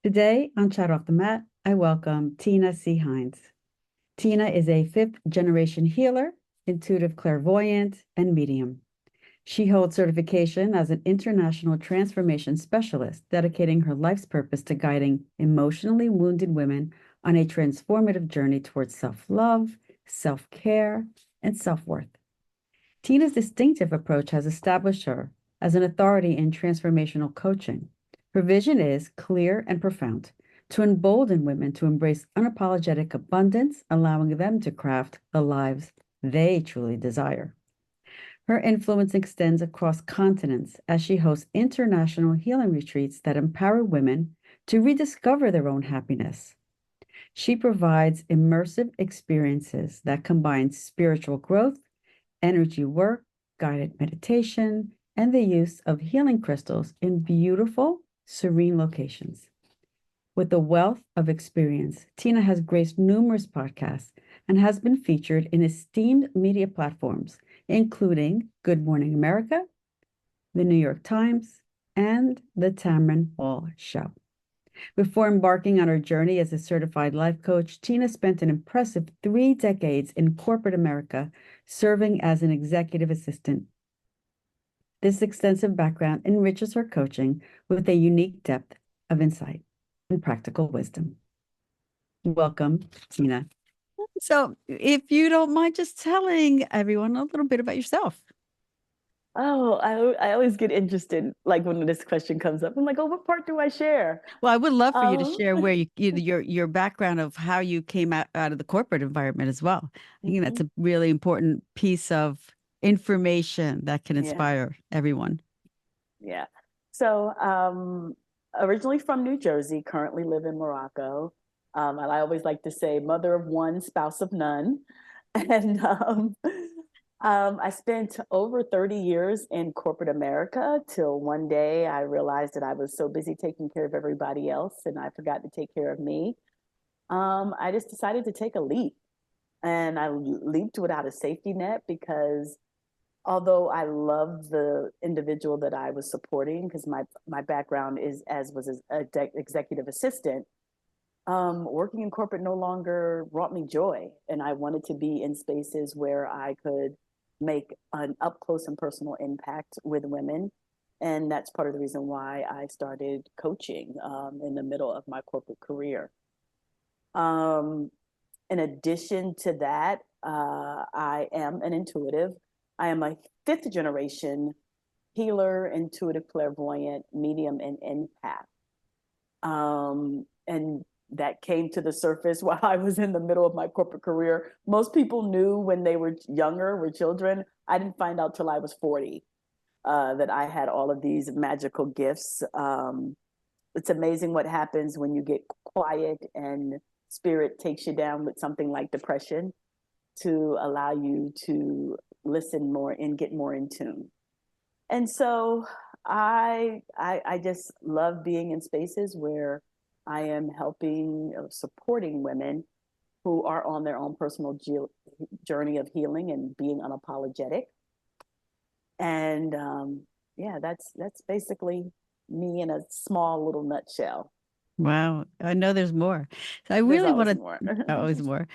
Today on Chat Off the Mat, I welcome Tina C. Hines. Tina is a fifth generation healer, intuitive clairvoyant, and medium. She holds certification as an international transformation specialist, dedicating her life's purpose to guiding emotionally wounded women on a transformative journey towards self love, self care, and self worth. Tina's distinctive approach has established her as an authority in transformational coaching. Her vision is clear and profound to embolden women to embrace unapologetic abundance, allowing them to craft the lives they truly desire. Her influence extends across continents as she hosts international healing retreats that empower women to rediscover their own happiness. She provides immersive experiences that combine spiritual growth, energy work, guided meditation, and the use of healing crystals in beautiful, serene locations. With a wealth of experience, Tina has graced numerous podcasts and has been featured in esteemed media platforms, including Good Morning America, the New York Times, and the Tamron Hall Show. Before embarking on her journey as a certified life coach, Tina spent an impressive 3 decades in corporate America, serving as an executive assistant. This extensive background enriches her coaching with a unique depth of insight and practical wisdom. Welcome, Tina. So, if you don't mind just telling everyone a little bit about yourself. Oh, I always get interested, like when this question comes up. I'm like, oh, what part do I share? Well, I would love for you to Um, share where your background of how you came out of the corporate environment as well. I think that's mhm, a really important piece of information that can yeah, inspire everyone. yeah. So, originally from New Jersey, currently live in Morocco. And I always like to say, mother of one, spouse of none. And I spent over 30 years in corporate America till one day I realized that I was so busy taking care of everybody else and I forgot to take care of me. I just decided to take a leap. And I leaped without a safety net because although I love the individual that I was supporting, because my background is as was as a executive assistant, working in corporate no longer brought me joy, and I wanted to be in spaces where I could make an up close and personal impact with women, and that's part of the reason why I started coaching in the middle of my corporate career. Um, in addition to that, I am an intuitive. I am a fifth generation healer, intuitive, clairvoyant, medium, and empath. And that came to the surface while I was in the middle of my corporate career. Most people knew when they were younger, were children. I didn't find out till I was 40 that I had all of these magical gifts. It's amazing what happens when you get quiet and spirit takes you down with something like depression to allow you to listen more and get more in tune. And so I just love being in spaces where I am helping or supporting women who are on their own personal journey of healing and being unapologetic. And yeah, that's basically me in a small little nutshell. Wow, I know there's more. So I There's really want always to more. always more.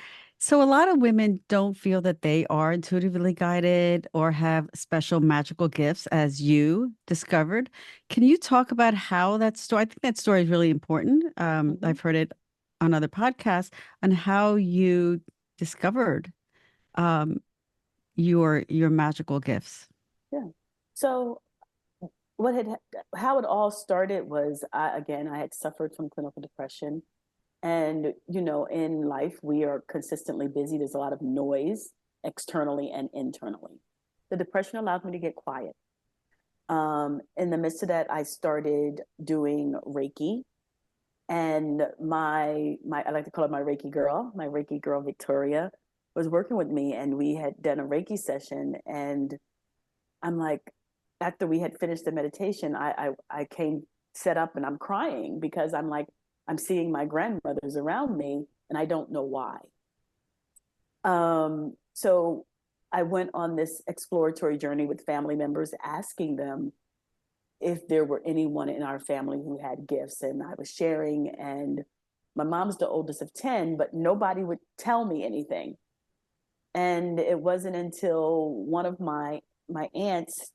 So a lot of women don't feel that they are intuitively guided or have special magical gifts as you discovered. Can you talk about how that story? I think that story is really important. Mhm. I've heard it on other podcasts on how you discovered um, your magical gifts. Yeah. So what had how it all started was I had suffered from clinical depression. And, in life, we are consistently busy. There's a lot of noise externally and internally. The depression allowed me to get quiet. In the midst of that, I started doing Reiki. And my I like to call her my Reiki girl, Victoria, was working with me. And we had done a Reiki session. And I'm like, after we had finished the meditation, I came set up and I'm crying because I'm like, I'm seeing my grandmothers around me and I don't know why. So I went on this exploratory journey with family members, asking them, if there were anyone in our family who had gifts, and I was sharing, and my mom's the oldest of 10, but nobody would tell me anything. And it wasn't until one of my aunts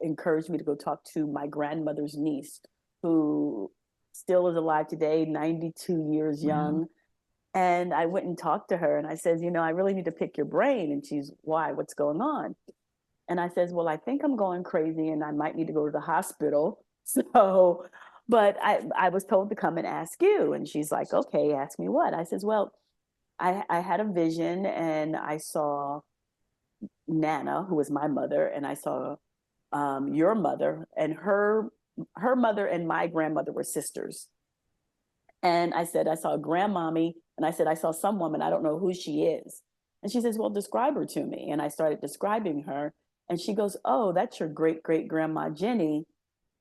encouraged me to go talk to my grandmother's niece, who still is alive today, 92 years young. And I went and talked to her, and I said, I really need to pick your brain. And she's, why? What's going on? And I says, well, I think I'm going crazy and I might need to go to the hospital. So, but I was told to come and ask you. And she's like, okay, ask me what? I says, well, I had a vision, and I saw Nana, who was my mother, and I saw your mother, and her mother and my grandmother were sisters. And I said, I saw a grandmommy, and I said, I saw some woman, I don't know who she is. And she says, well, describe her to me. And I started describing her, and she goes, oh, that's your great great grandma Jenny.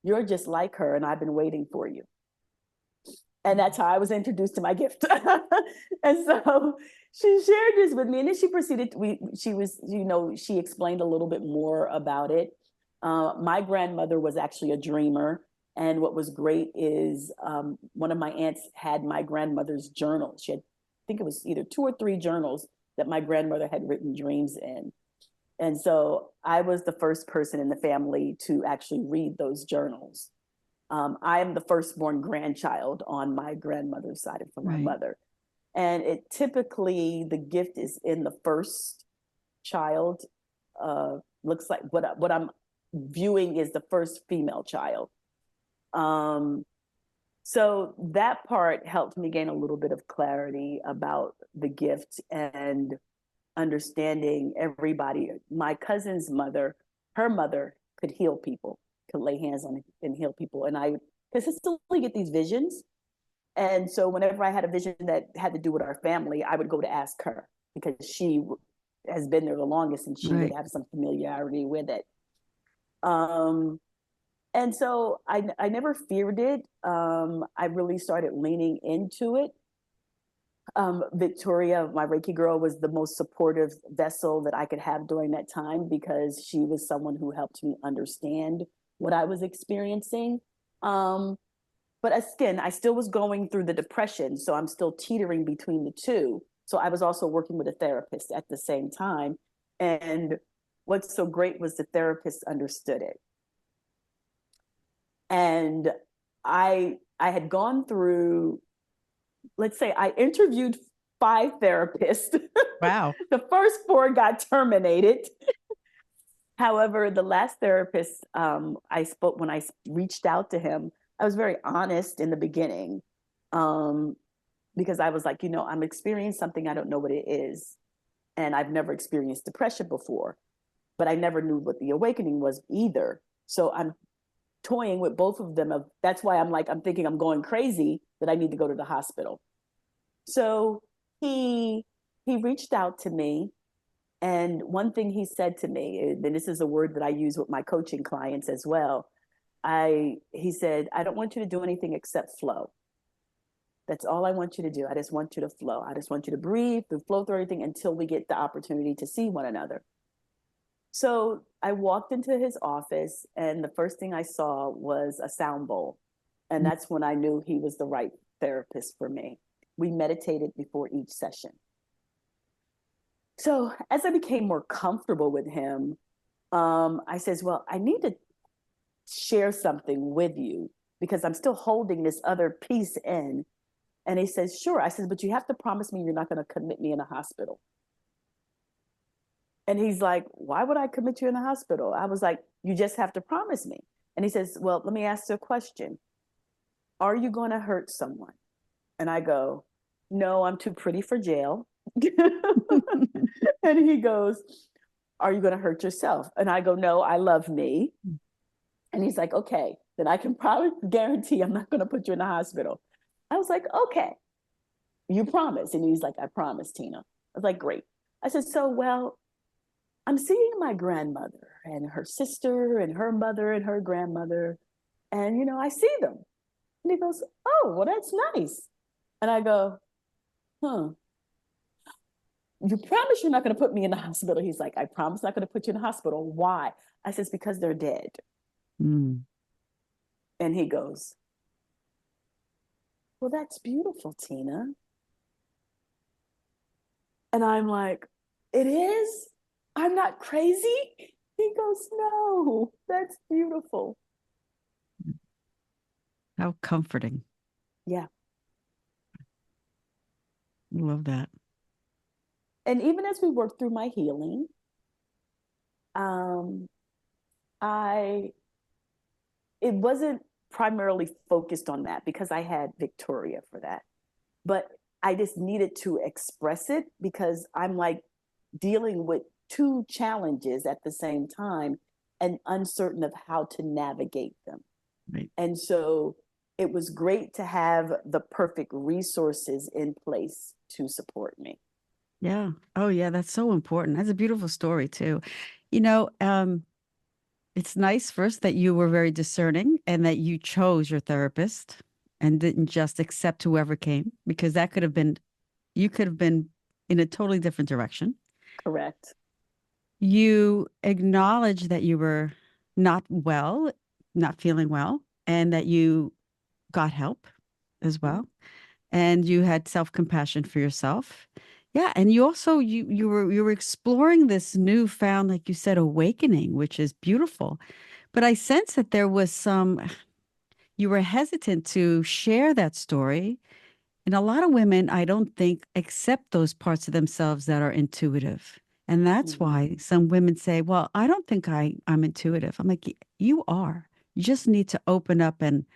You're just like her, and I've been waiting for you. And that's how I was introduced to my gift. And so she shared this with me, and then she proceeded. She explained a little bit more about it. My grandmother was actually a dreamer. And what was great is one of my aunts had my grandmother's journal. She had, I think it was either 2 or 3 journals that my grandmother had written dreams in. And so I was the first person in the family to actually read those journals. I am the firstborn grandchild on my grandmother's side from my mother. And it typically, the gift is in the first child. Looks like what I'm viewing is the first female child. So that part helped me gain a little bit of clarity about the gift and understanding everybody. My cousin's mother, her mother could heal people, could lay hands on and heal people. And I consistently get these visions. And so whenever I had a vision that had to do with our family, I would go to ask her, because she has been there the longest and she would have some familiarity with it. And so I never feared it. I really started leaning into it. Victoria, my Reiki girl, was the most supportive vessel that I could have during that time, because she was someone who helped me understand what I was experiencing. But again, I still was going through the depression, so I'm still teetering between the two. So I was also working with a therapist at the same time. And what's so great was the therapist understood it. And I had gone through, let's say I interviewed 5 therapists. Wow. The first 4 got terminated. However, the last therapist I spoke, when I reached out to him, I was very honest in the beginning, because I was like, I'm experiencing something, I don't know what it is. And I've never experienced depression before, but I never knew what the awakening was either. So I'm toying with both of them. That's why I'm thinking I'm going crazy, that I need to go to the hospital. So he reached out to me. And one thing he said to me, and this is a word that I use with my coaching clients as well. He said, I don't want you to do anything except flow. That's all I want you to do. I just want you to flow. I just want you to breathe, to flow through everything until we get the opportunity to see one another. So I walked into his office, and the first thing I saw was a sound bowl. And that's when I knew he was the right therapist for me. We meditated before each session. So as I became more comfortable with him, I says, well, I need to share something with you, because I'm still holding this other piece in. And he says, sure. I says, but you have to promise me you're not going to commit me in a hospital. And he's like, why would I commit you in a hospital? I was like, you just have to promise me. And he says, well, let me ask you a question. Are you going to hurt someone? And I go, no, I'm too pretty for jail. And he goes, are you going to hurt yourself? And I go, no, I love me. And he's like, okay, then I can probably guarantee I'm not going to put you in the hospital. I was like, okay, you promise. And he's like, I promise, Tina. I was like, great. I said, so, well, I'm seeing my grandmother and her sister and her mother and her grandmother. And, I see them. And he goes, oh, well, that's nice. And I go, you promise you're not going to put me in the hospital? He's like, I promise not going to put you in the hospital. Why? I says, because they're dead. Mm. And he goes, well, that's beautiful, Tina. And I'm like, it is? I'm not crazy? He goes, no, that's beautiful. How comforting. Yeah. I love that. And even as we work through my healing, um, I it wasn't primarily focused on that because I had Victoria for that. But I just needed to express it because I'm like dealing with two challenges at the same time and uncertain of how to navigate them. Right. And so it was great to have the perfect resources in place to support me. Yeah. Oh, yeah. That's so important. That's a beautiful story too. You know, it's nice first that you were very discerning and that you chose your therapist and didn't just accept whoever came, because that could have been, you could have been in a totally different direction. Correct. You acknowledge that you were not well, not feeling well, and that you got help as Mm-hmm. well. And you had self-compassion for yourself. Yeah, and you also you were exploring this newfound, like you said, awakening, which is beautiful. But I sense that there was some, you were hesitant to share that story. And a lot of women, I don't think, accept those parts of themselves that are intuitive. And that's Mm-hmm. why some women say, well, I don't think I'm intuitive. I'm like, You are. You just need to open up and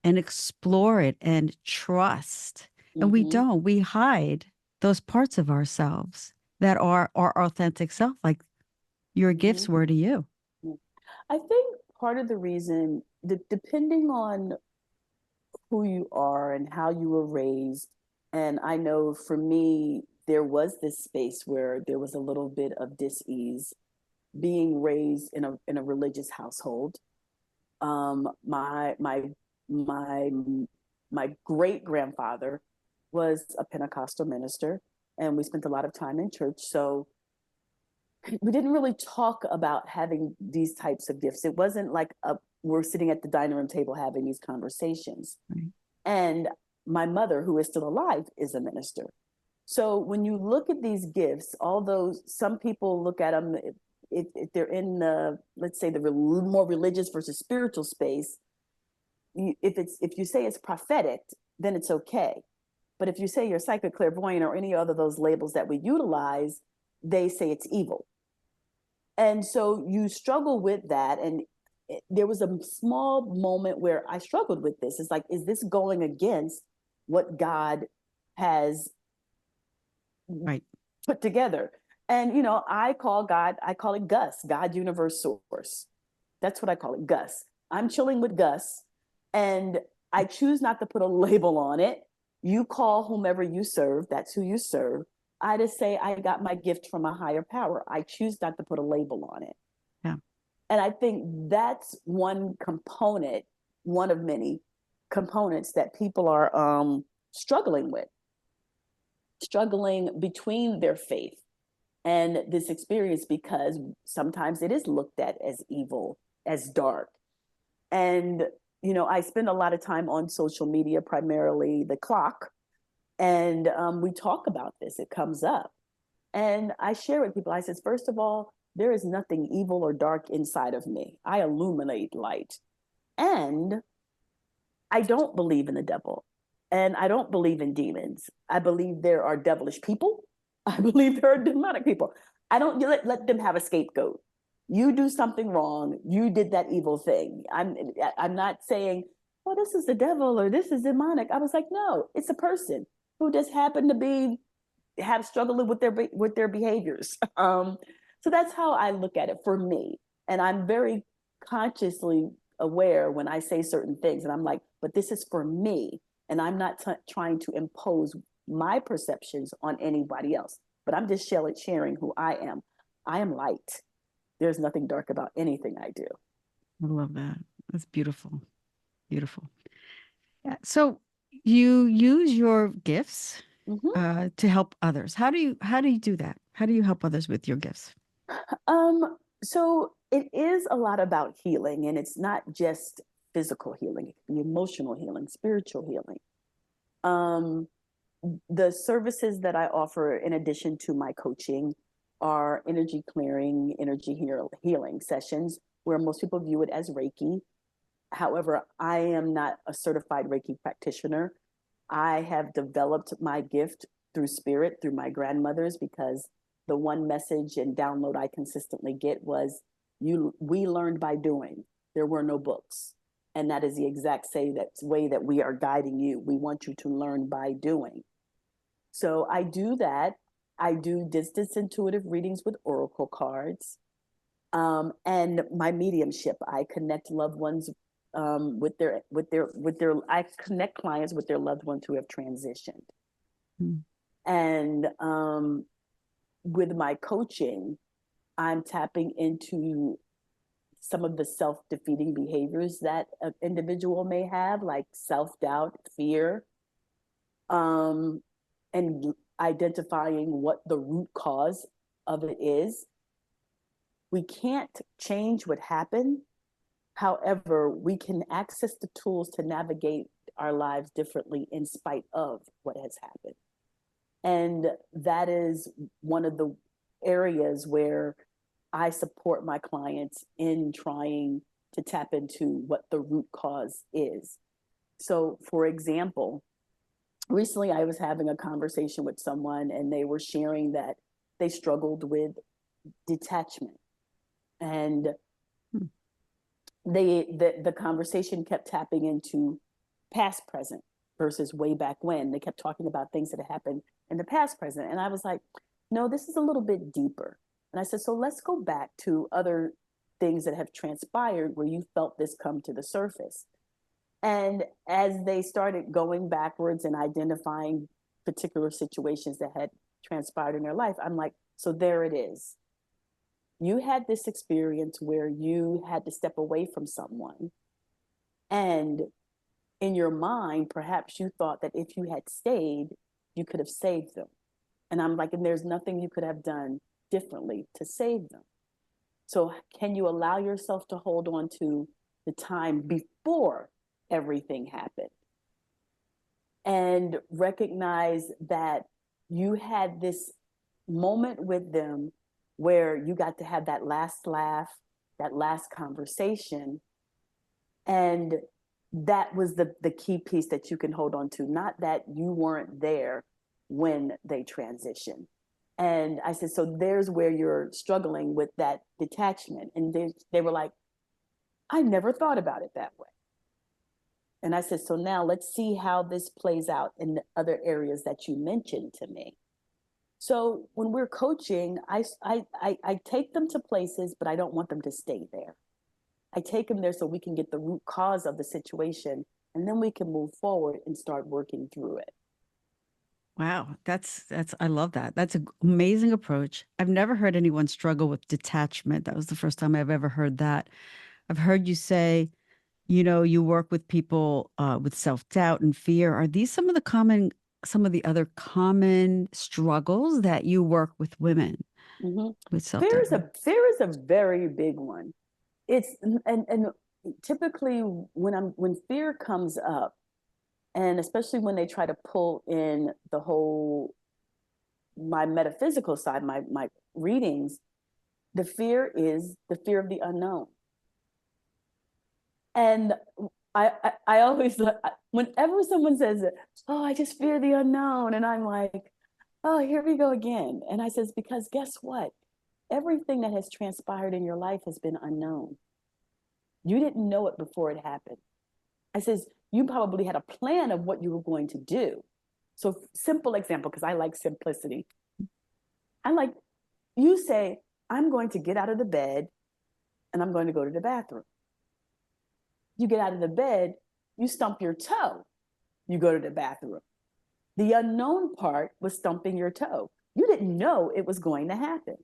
explore it and trust. And we Mm-hmm. don't. We hide those parts of ourselves that are our authentic self, like your Mm-hmm. gifts were to you. I think part of the reason, depending on who you are and how you were raised, and I know for me, there was this space where there was a little bit of dis-ease being raised in a religious household. My my great grandfather was a Pentecostal minister, and we spent a lot of time in church. So we didn't really talk about having these types of gifts. It wasn't like we're sitting at the dining room table having these conversations. Right. And my mother, who is still alive, is a minister. So when you look at these gifts, although some people look at them, if they're in the, let's say, the more religious versus spiritual space, if you say it's prophetic, then it's okay. But if you say you're psychic, clairvoyant, or any other of those labels that we utilize, they say it's evil. And so you struggle with that. And there was a small moment where I struggled with this. It's like, is this going against what God has Right. put together? And, I call it Gus, God Universe Source. That's what I call it, Gus. I'm chilling with Gus, and I choose not to put a label on it. You call whomever you serve, that's who you serve. I just say I got my gift from a higher power. I choose not to put a label on it. Yeah. And I think that's one component, one of many components that people are struggling with, struggling between their faith and this experience, because sometimes it is looked at as evil, as dark. And, I spend a lot of time on social media, primarily the clock, and we talk about this. It comes up. And I share with people, I says, first of all, there is nothing evil or dark inside of me. I illuminate light. And I don't believe in the devil. And I don't believe in demons. I believe there are devilish people. I believe there are demonic people. I don't let them have a scapegoat. You do something wrong. You did that evil thing. I'm not saying, oh, this is the devil or this is demonic. I was like, no, it's a person who just happened to be have struggled with their behaviors. So that's how I look at it for me, and I'm very consciously aware when I say certain things, and I'm like, but this is for me, and I'm not trying to impose my perceptions on anybody else. But I'm just sharing who I am. I am light. There's nothing dark about anything I do. I love that. That's beautiful. Beautiful. Yeah. So you use your gifts Mm-hmm. to help others. How do you do that? How do you help others with your gifts? Um, So it is a lot about healing, and it's not just physical healing, it can be emotional healing, spiritual healing. Um, the services that I offer, in addition to my coaching, are energy clearing, healing sessions where most people view it as Reiki. However, I am not a certified Reiki practitioner. I have developed my gift through spirit, through my grandmothers, because the one message and download I consistently get was, we learned by doing. There were no books. And that is the exact way that we are guiding you. We want you to learn by doing. So I do that. I do distance intuitive readings with oracle cards. And my mediumship. I connect loved ones I connect clients with their loved ones who have transitioned. Mm. And with my coaching, I'm tapping into some of the self-defeating behaviors that an individual may have, like self-doubt, fear, and identifying what the root cause of it is. We can't change what happened. However, we can access the tools to navigate our lives differently in spite of what has happened. And that is one of the areas where I support my clients in trying to tap into what the root cause is. So, for example, recently I was having a conversation with someone, and they were sharing that they struggled with detachment. And the conversation kept tapping into past, present versus way back when. They kept talking about things that had happened in the past, present. And I was like, no, this is a little bit deeper. And I said, so let's go back to other things that have transpired where you felt this come to the surface. And as they started going backwards and identifying particular situations that had transpired in their life, I'm like, so there it is. You had this experience where you had to step away from someone, and in your mind, perhaps you thought that if you had stayed, you could have saved them. And I'm like, and there's nothing you could have done differently to save them. So can you allow yourself to hold on to the time before everything happened and recognize that you had this moment with them where you got to have that last laugh, that last conversation. And that was the key piece that you can hold on to, not that you weren't there when they transitioned. And I said, so there's where you're struggling with that detachment. And they were like, I never thought about it that way. And I said, so now let's see how this plays out in the other areas that you mentioned to me. So when we're coaching, I take them to places, but I don't want them to stay there. I take them there so we can get the root cause of the situation, and then we can move forward and start working through it. Wow, I love that. That's an amazing approach. I've never heard anyone struggle with detachment. That was the first time I've ever heard that. I've heard you say, you work with people with self-doubt and fear. Are these some of the other common struggles that you work with women with self-doubt? Fear is a very big one. It's and typically when fear comes up, and especially when they try to pull in my metaphysical side, my readings, the fear is the fear of the unknown. And I always, whenever someone says, oh, I just fear the unknown, and I'm like, oh, here we go again. And I says, because guess what? Everything that has transpired in your life has been unknown. You didn't know it before it happened. I says, you probably had a plan of what you were going to do. So simple example, because I like simplicity. You say, I'm going to get out of the bed and I'm going to go to the bathroom. You get out of the bed, you stump your toe, you go to the bathroom. The unknown part was stumping your toe. You didn't know it was going to happen.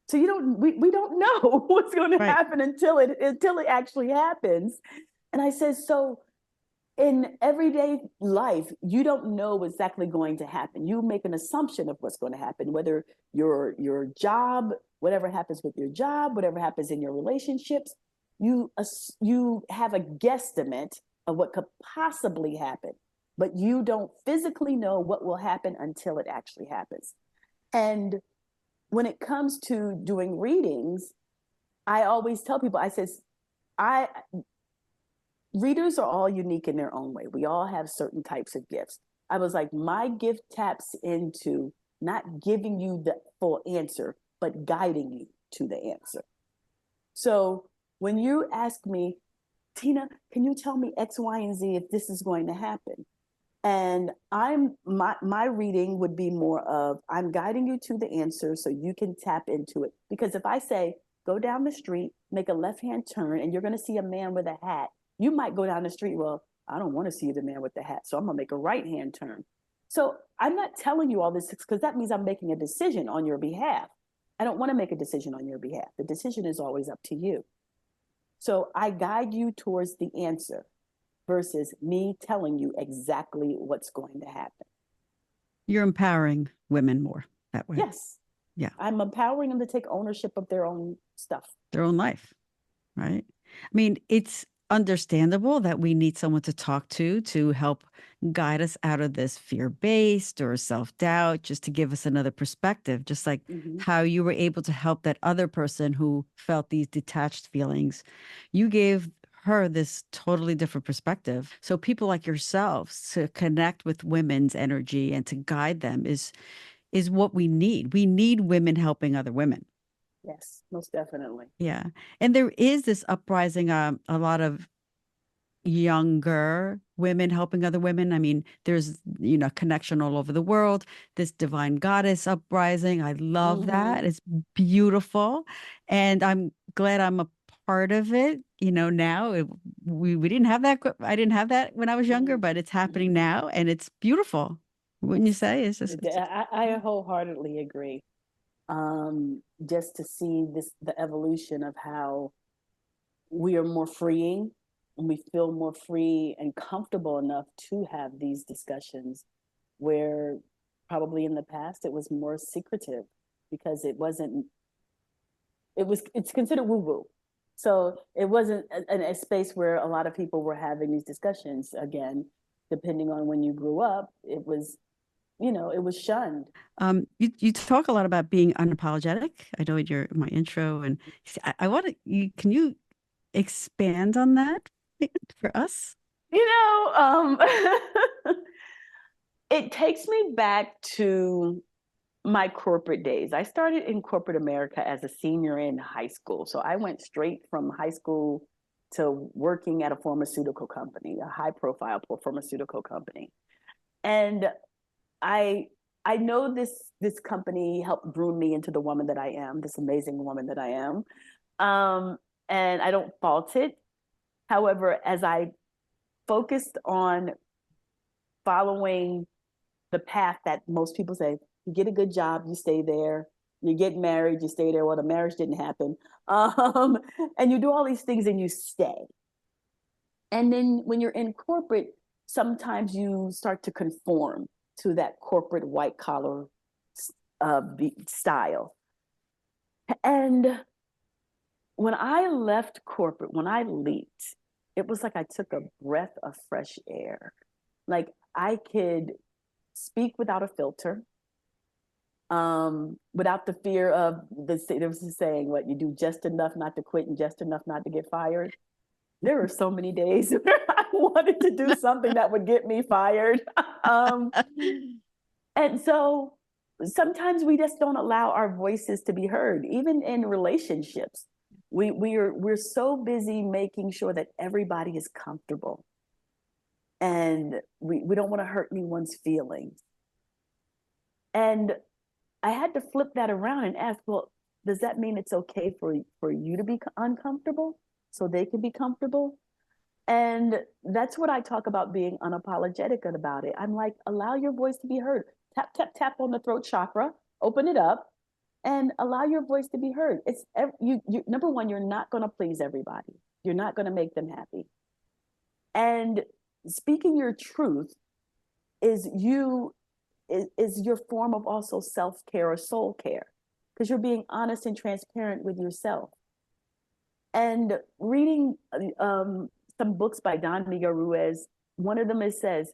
So we don't know what's going to happen until it actually happens. And I said, so in everyday life, you don't know what's exactly going to happen. You make an assumption of what's going to happen, whether your job whatever happens with your job, whatever happens in your relationships, you have a guesstimate of what could possibly happen, but you don't physically know what will happen until it actually happens. And when it comes to doing readings, I always tell people, I says, I readers are all unique in their own way. We all have certain types of gifts. I was like, my gift taps into not giving you the full answer, but guiding you to the answer. So when you ask me, Tina, can you tell me X, Y, and Z if this is going to happen? And my reading would be more of, I'm guiding you to the answer so you can tap into it. Because if I say, go down the street, make a left-hand turn, and you're going to see a man with a hat, you might go down the street, well, I don't want to see the man with the hat, so I'm going to make a right-hand turn. So I'm not telling you all this because that means I'm making a decision on your behalf. I don't want to make a decision on your behalf. The decision is always up to you. So I guide you towards the answer versus me telling you exactly what's going to happen. You're empowering women more that way. Yes. Yeah. I'm empowering them to take ownership of their own stuff. Their own life, right? I mean, it's understandable that we need someone to talk to help guide us out of this fear-based or self-doubt, just to give us another perspective, just like how you were able to help that other person who felt these detached feelings. You gave her this totally different perspective. So people like yourselves to connect with women's energy and to guide them is what we need. We need women helping other women. Yes, most definitely. Yeah. And there is this uprising, a lot of younger women helping other women. I mean, there's, connection all over the world, this divine goddess uprising. I love that. It's beautiful. And I'm glad I'm a part of it. Now we didn't have that. I didn't have that when I was younger, but it's happening now and it's beautiful. Wouldn't you say? It's just, I wholeheartedly agree. Just to see the evolution of how we are more freeing and we feel more free and comfortable enough to have these discussions, where probably in the past it was more secretive because it's considered woo-woo. So it wasn't a space where a lot of people were having these discussions. Again, depending on when you grew up, it was shunned. You talk a lot about being unapologetic. I know in my intro, and I want to. Can you expand on that for us? It takes me back to my corporate days. I started in corporate America as a senior in high school. So I went straight from high school to working at a pharmaceutical company, a high profile pharmaceutical company. And I know this company helped groom me into the woman that I am, this amazing woman that I am. And I don't fault it. However, as I focused on following the path that most people say, you get a good job, you stay there. You get married, you stay there. Well, the marriage didn't happen. And you do all these things and you stay. And then when you're in corporate, sometimes you start to conform to that corporate white collar style. And when I left corporate, when I leaped, it was like I took a breath of fresh air. Like I could speak without a filter, without the fear of there was a saying, what you do just enough not to quit and just enough not to get fired. There were so many days where I wanted to do something that would get me fired. And so sometimes we just don't allow our voices to be heard, even in relationships. We're so busy making sure that everybody is comfortable. And we don't want to hurt anyone's feelings. And I had to flip that around and ask, well, does that mean it's okay for you to be uncomfortable so they can be comfortable? And that's what I talk about, being unapologetic about it. I'm like, allow your voice to be heard. Tap, tap, tap on the throat chakra, open it up, and allow your voice to be heard. It's you number one, you're not going to please everybody. You're not going to make them happy. And speaking your truth is your form of also self-care or soul care. because you're being honest and transparent with yourself. And reading some books by Don Miguel Ruiz, one of them it says,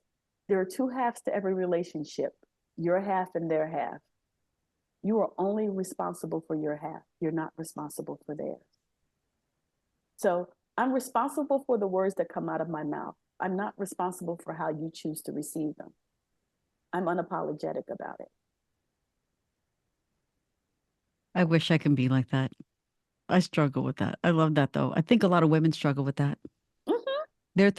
there are two halves to every relationship, your half and their half. You are only responsible for your half. You're not responsible for theirs. So I'm responsible for the words that come out of my mouth. I'm not responsible for how you choose to receive them. I'm unapologetic about it. I wish I can be like that. I struggle with that. I love that though. I think a lot of women struggle with that. Mm-hmm. Their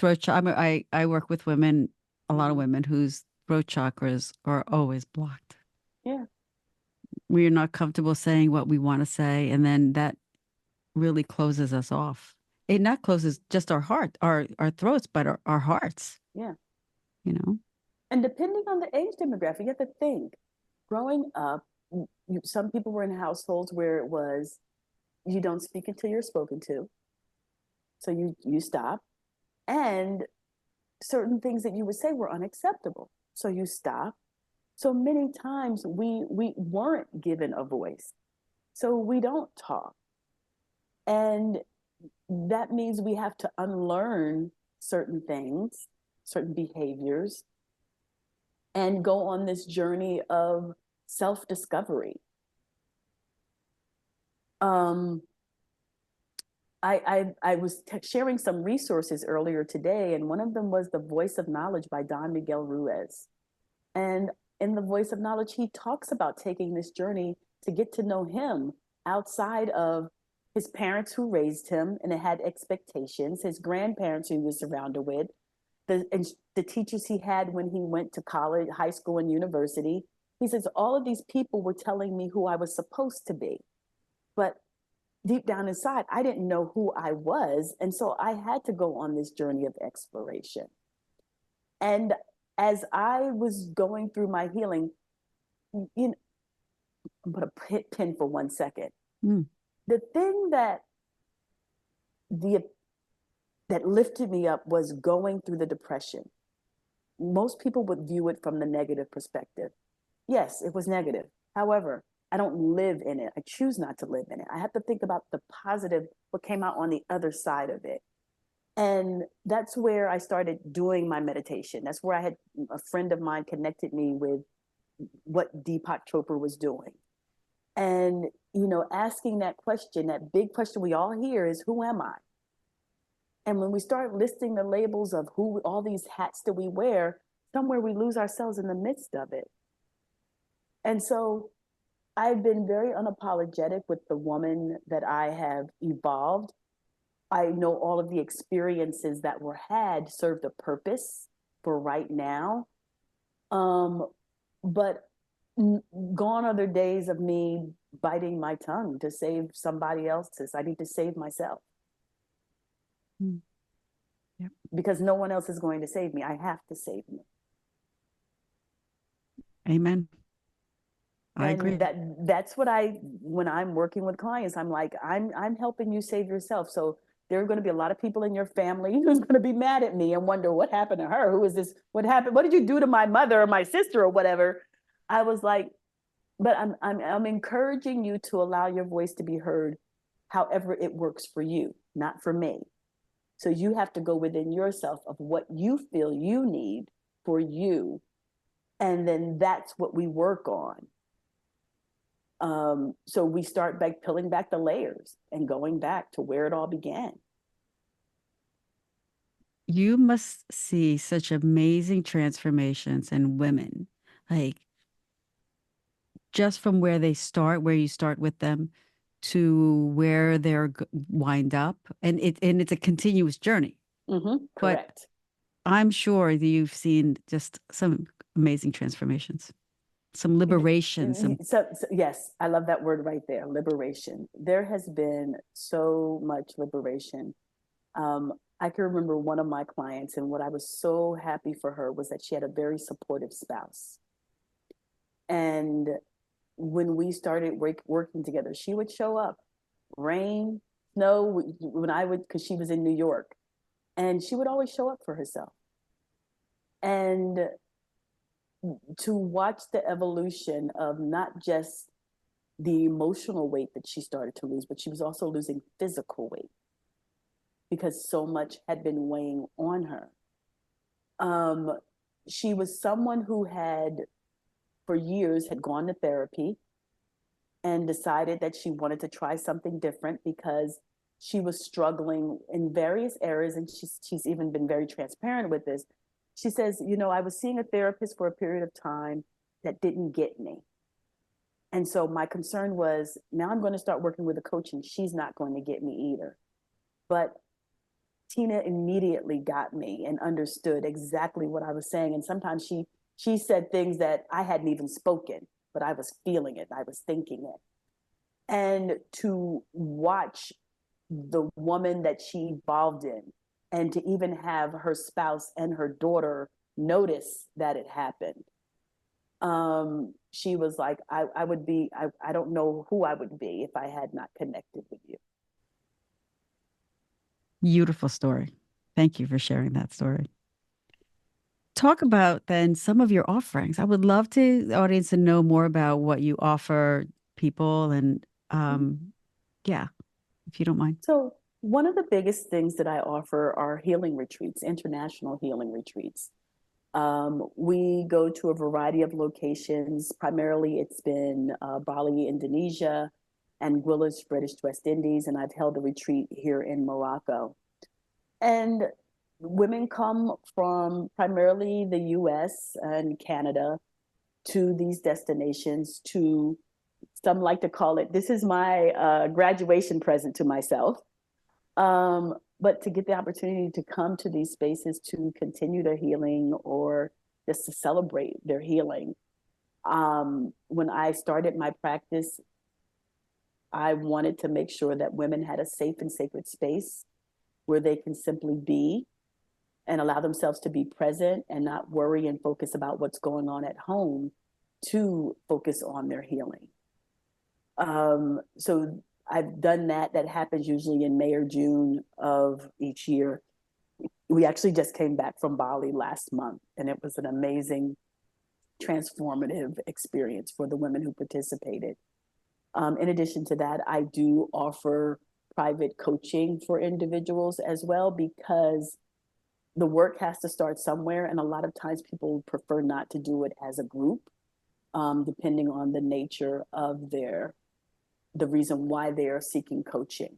I work with women, a lot of Mm-hmm. women whose throat chakras are always blocked. Yeah. We're not comfortable saying what we want to say, and then that really closes us off. It not closes just our heart, our throats, but our hearts, Yeah. you know? And depending on the age demographic, you have to think. Growing up, some people were in households where it was you don't speak until you're spoken to. So you stop. And certain things that you would say were unacceptable. So you stop. So many times we weren't given a voice. So we don't talk. And that means we have to unlearn certain things, certain behaviors, and go on this journey of self-discovery. Um, I was sharing some resources earlier today, and one of them was The Voice of Knowledge by Don Miguel Ruiz. And in The Voice of Knowledge, he talks about taking this journey to get to know him outside of his parents who raised him and had expectations, his grandparents who he was surrounded with, the teachers he had when he went to college, high school, and university. He says, all of these people were telling me who I was supposed to be. But deep down inside, I didn't know who I was. And so I had to go on this journey of exploration. And as I was going through my healing, you know, I'm going to hit pin for 1 second. Mm. The thing that lifted me up was going through the depression. Most people would view it from the negative perspective. Yes, it was negative. However, I don't live in it. I choose not to live in it. I have to think about the positive, what came out on the other side of it. And that's where I started doing my meditation. That's where I had a friend of mine connected me with what Deepak Chopra was doing. And, you know, asking that question, that big question we all hear is, who am I? And when we start listing the labels of who all these hats that we wear, somewhere we lose ourselves in the midst of it. And so I've been very unapologetic with the woman that I have evolved. I know all of the experiences that were had served a purpose for right now. But gone are the days of me biting my tongue to save somebody else's. I need to save myself. Yep. Because no one else is going to save me. I have to save me. Amen. I agree. And that's what when I'm working with clients, I'm like, I'm helping you save yourself. So there are going to be a lot of people in your family who's going to be mad at me and wonder what happened to her. Who is this? What happened? What did you do to my mother or my sister or whatever? I was like, but I'm encouraging you to allow your voice to be heard however it works for you, not for me. So you have to go within yourself of what you feel you need for you. And then that's what we work on. So we start by peeling back the layers and going back to where it all began. You must see such amazing transformations in women, like just from where they start, where you start with them, to where they're wind up, and it's a continuous journey. Mm-hmm, But correct. I'm sure that you've seen just some amazing transformations, some liberation, some. So yes, I love that word right there, liberation. There has been so much liberation. I can remember one of my clients, and what I was so happy for her was that she had a very supportive spouse. And when we started working together, she would show up, rain, snow, when I would, because she was in New York, and she would always show up for herself. And to watch the evolution of not just the emotional weight that she started to lose, but she was also losing physical weight because so much had been weighing on her. She was someone who had, for years, had gone to therapy and decided that she wanted to try something different because she was struggling in various areas. And she's even been very transparent with this. She says, you know, I was seeing a therapist for a period of time that didn't get me. And so my concern was, now I'm going to start working with a coach and she's not going to get me either. But Tina immediately got me and understood exactly what I was saying. And sometimes she said things that I hadn't even spoken, but I was feeling it. I was thinking it. And to watch the woman that she evolved in, and to even have her spouse and her daughter notice that it happened. She was like, I don't know who I would be if I had not connected with you. Beautiful story. Thank you for sharing that story. Talk about then some of your offerings. I would love to the audience to know more about what you offer people and yeah, if you don't mind. So one of the biggest things that I offer are healing retreats, international healing retreats. We go to a variety of locations. Primarily, it's been Bali, Indonesia, and Gwillis, British West Indies, and I've held a retreat here in Morocco. And women come from primarily the US and Canada to these destinations to, some like to call it, this is my graduation present to myself. But to get the opportunity to come to these spaces to continue their healing or just to celebrate their healing. When I started my practice, I wanted to make sure that women had a safe and sacred space where they can simply be and allow themselves to be present and not worry and focus about what's going on at home, to focus on their healing. So I've done that. That happens usually in May or June of each year. We actually just came back from Bali last month, and it was an amazing, transformative experience for the women who participated. In addition to that, I do offer private coaching for individuals as well, because the work has to start somewhere. And a lot of times people prefer not to do it as a group, depending on the nature of the reason why they are seeking coaching.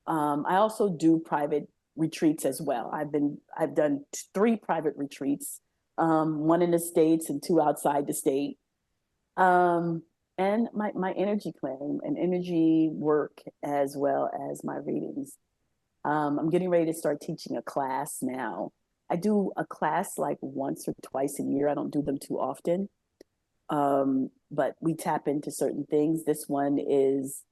I also do private retreats as well. I've done 3 private retreats, one in the States and 2 outside the state. And my energy claim and energy work, as well as my readings. I'm getting ready to start teaching a class now. I do a class like once or twice a year. I don't do them too often. But we tap into certain things. This one is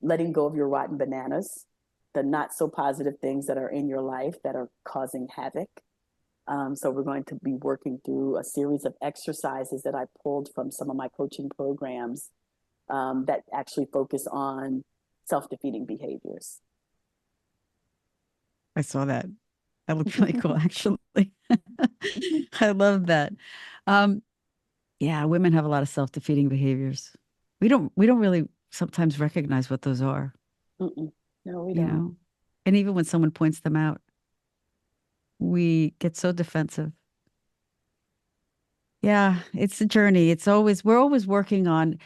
letting go of your rotten bananas, the not so positive things that are in your life that are causing havoc. So we're going to be working through a series of exercises that I pulled from some of my coaching programs, that actually focus on self-defeating behaviors. I saw that. That looked really cool, actually. I love that. Um, yeah, women have a lot of self-defeating behaviors. We don't really sometimes recognize what those are, Mm-mm. No, we you don't. know. And even when someone points them out, we get so defensive. Yeah, it's a journey. We're always working on,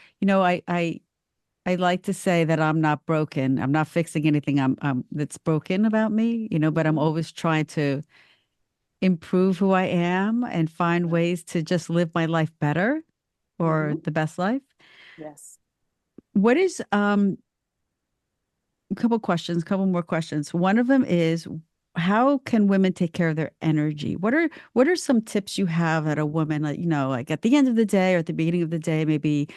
I like to say that I'm not broken. I'm not fixing anything that's broken about me, but I'm Mm-hmm. always trying to improve who I am and find Yeah. ways to just live my life better or Mm-hmm. the best life. Yes. What is a couple more questions. One of them is, how can women take care of their energy? What are some tips you have that a woman, like, like at the end of the day or at the beginning of the day, maybe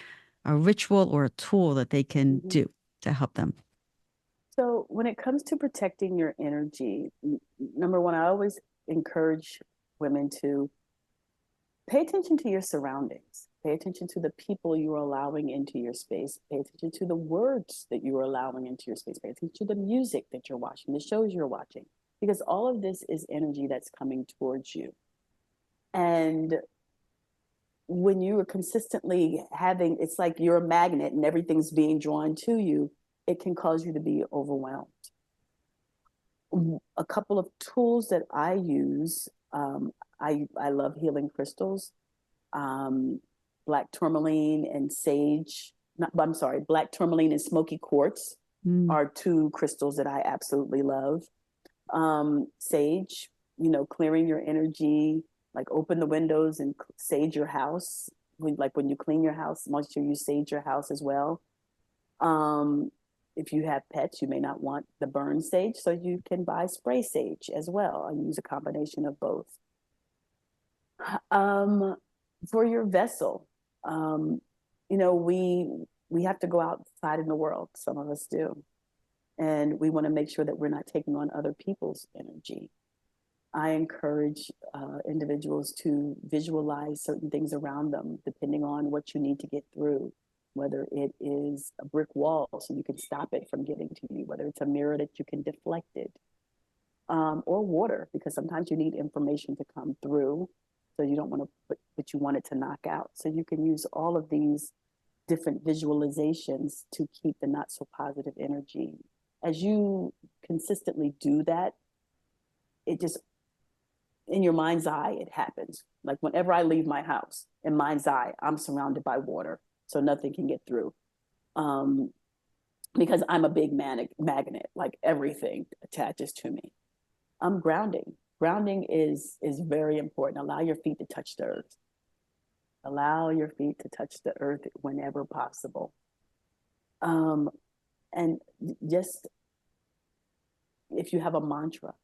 a ritual or a tool that they can Mm-hmm. do to help them? So when it comes to protecting your energy, number one, I always encourage women to pay attention to your surroundings. Pay attention to the people you are allowing into your space. Pay attention to the words that you are allowing into your space. Pay attention to the music that you're watching, the shows you're watching, because all of this is energy that's coming towards you. And when you are consistently having, it's like you're a magnet and everything's being drawn to you, it can cause you to be overwhelmed. A couple of tools that I use, I love healing crystals, um, black tourmaline and sage. Not, I'm sorry, black tourmaline and smoky quartz Mm. are two crystals that I absolutely love. Sage, clearing your energy, like open the windows and sage your house. When you clean your house, make sure you sage your house as well. Um, if you have pets, you may not want the burn sage, so you can buy spray sage as well. I use a combination of both. Um, for your vessel, um, we have to go outside in the world. Some of us do, and we want to make sure that we're not taking on other people's energy. I encourage individuals to visualize certain things around them, depending on what you need to get through, whether it is a brick wall so you can stop it from getting to you, whether it's a mirror that you can deflect it, or water, because sometimes you need information to come through. So you don't want to, but you want it to knock out. So you can use all of these different visualizations to keep the not so positive energy. As you consistently do that, it just, in your mind's eye, it happens. Like whenever I leave my house, in mind's eye, I'm surrounded by water, so nothing can get through. Um, because I'm a big magnet, like everything attaches to me. Grounding. Grounding is very important. Allow your feet to touch the earth. Allow your feet to touch the earth whenever possible. And just, if you have a mantra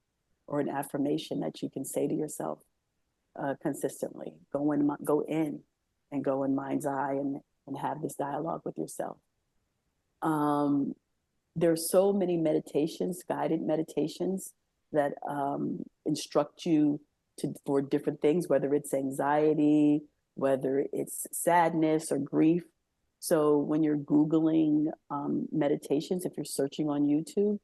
or an affirmation that you can say to yourself consistently, go in and go in mind's eye and have this dialogue with yourself. There's so many meditations, guided meditations, that instruct you for different things, whether it's anxiety, whether it's sadness or grief. So when you're Googling meditations, if you're searching on YouTube,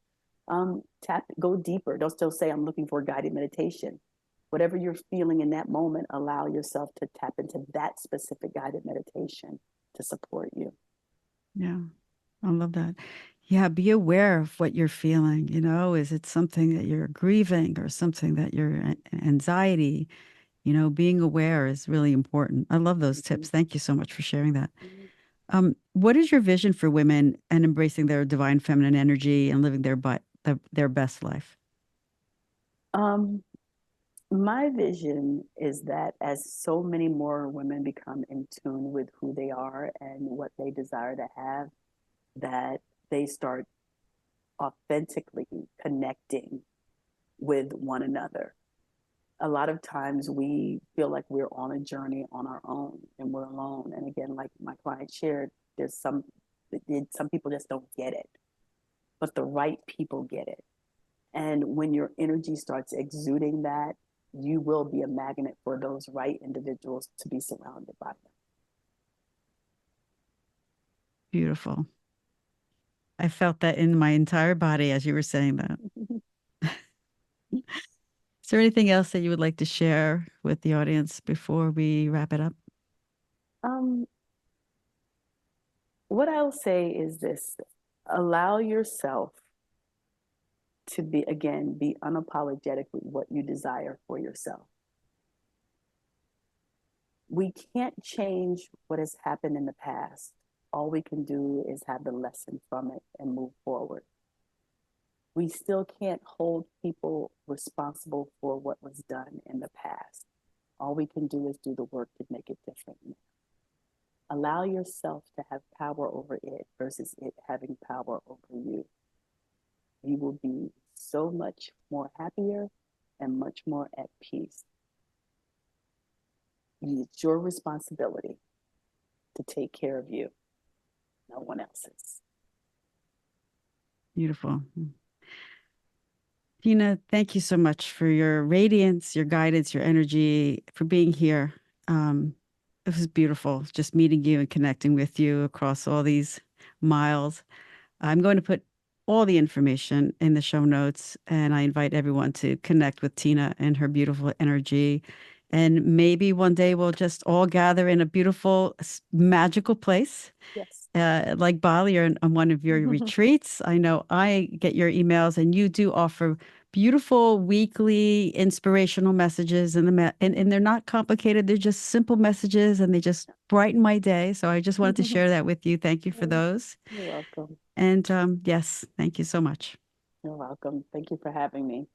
go deeper. Don't still say, I'm looking for a guided meditation. Whatever you're feeling in that moment, allow yourself to tap into that specific guided meditation to support you. Yeah, I love that. Yeah, be aware of what you're feeling. Is it something that you're grieving or something that you're anxiety? Being aware is really important. I love those tips. Thank you so much for sharing that. What is your vision for women and embracing their divine feminine energy and living their best life? Um, my vision is that as so many more women become in tune with who they are and what they desire to have, that they start authentically connecting with one another. A lot of times we feel like we're on a journey on our own and we're alone. And again, like my client shared, there's some people just don't get it, but the right people get it. And when your energy starts exuding that, you will be a magnet for those right individuals to be surrounded by them. Beautiful. I felt that in my entire body as you were saying that. Is there anything else that you would like to share with the audience before we wrap it up? Um, what I'll say is this: allow yourself to be unapologetic with what you desire for yourself. We can't change what has happened in the past. All we can do is have the lesson from it and move forward. We still can't hold people responsible for what was done in the past. All we can do is do the work to make it different. Allow yourself to have power over it versus it having power over you. You will be so much more happier and much more at peace. It's your responsibility to take care of you, no one else's. Beautiful. Tina, thank you so much for your radiance, your guidance, your energy, for being here. It was beautiful just meeting you and connecting with you across all these miles. I'm going to put all the information in the show notes, and I invite everyone to connect with Tina and her beautiful energy And maybe one day we'll just all gather in a beautiful, magical place Yes. like Bali or on one of your retreats. I know I get your emails and you do offer beautiful weekly inspirational messages and they're not complicated. They're just simple messages and they just brighten my day. So I just wanted to share that with you. Thank you for those. You're welcome. And yes, thank you so much. You're welcome. Thank you for having me.